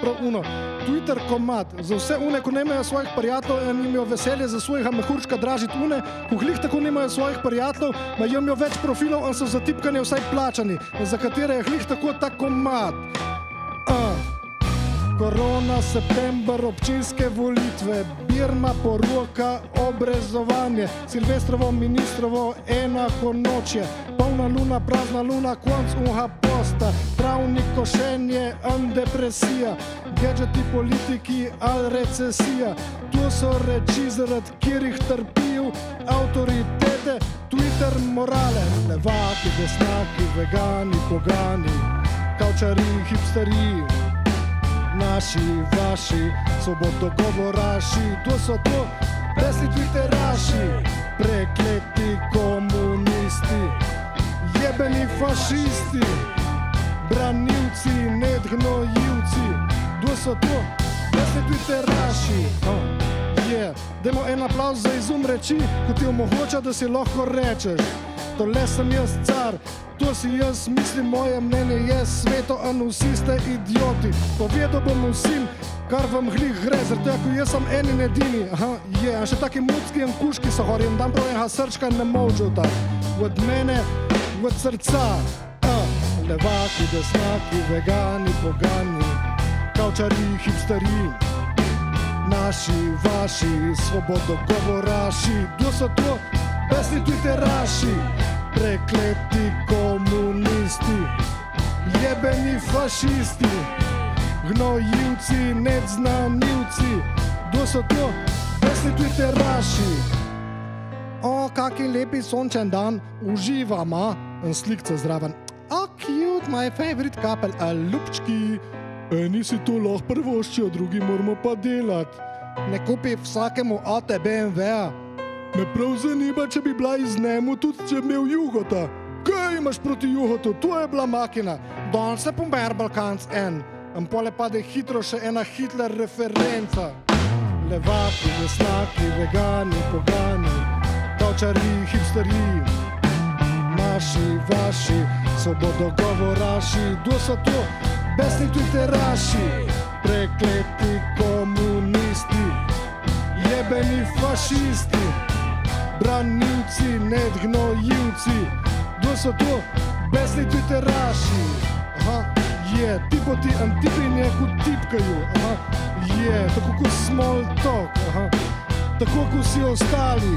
prav uno. Twitter komad, za vse une, ko nemajo svojih prijateljev in imajo veselje za svojega mehurčka dražiti une, ko glih tako nimajo svojih prijateljev, imajo več profilov in so za tipkanje vsaj plačani, za katere je glih tako ta komad. Korona, september, občinske volitve, Birma, poroka, obrezovanje, Silvestrovo, ministrovo, enako nočje, polna luna, prazna luna, konc uha posta, pravnik, košenje, depresija, gadžeti, politiki, al recesija. Tu so reči, zaradi kjerih trpijo avtoritete, Twitter morale, levaki, desnaki, vegani, pogani, kavčari, hipsteri. Naši, vaši, svobodogovoraši, to so to, resni twitteraši, prekleti komunisti, jebeni fašisti, branilci, nedgnojivci, to so to, resni twitteraši. Dajmo en aplavz za izum reči, ko ti omogoča, da si lahko rečeš. Tole sem jaz car, to si jaz mislim, moje mnenje je sveto, a vsi ste idioti. Povedal bom vsem, kar vam glih gre, zato ko jaz sem en in edini. A še taki mucki in kuški so gori, in dam prav enega srčka ne molčuta. Od mene, od srca, levaki, desnaki, vegani, pogani, kavčari, hipsteri, naši, vaši, svobodogovoraši, kdo so to? Besni twitteraši, prekleti komunisti, jebeni fašisti, gnojivci, nedznanilci, kdo so to? Besni twitteraši. O, kaki lepi sončen dan, uživam, in slikca zraven. Oh, cute, my favorite couple, ljubčki. Eni si to lahko prvoščijo, drugi moramo pa delati. Ne kupi vsakemu AT BMW-a. Me prav zanima, če bi bila iz njemu tudi, če bi imel juhota. Kaj imaš proti juhotu? To je bila makina. Danes se pomer Balkanc en. Pole pade hitro še ena Hitler referenca. Levaki, desnaki, vegani, pogani, kavčari, hipsteri, naši, vaši, svobodogovoraši, kdo so to? Besni twitteraši, prekleti komunisti, jebeni fašisti, branilci, nedgnojivci, kdo so to? Besni twitteraši. Tipoti antipinje kot tipkaju. Tako kot small talk. Tako kot si ostali.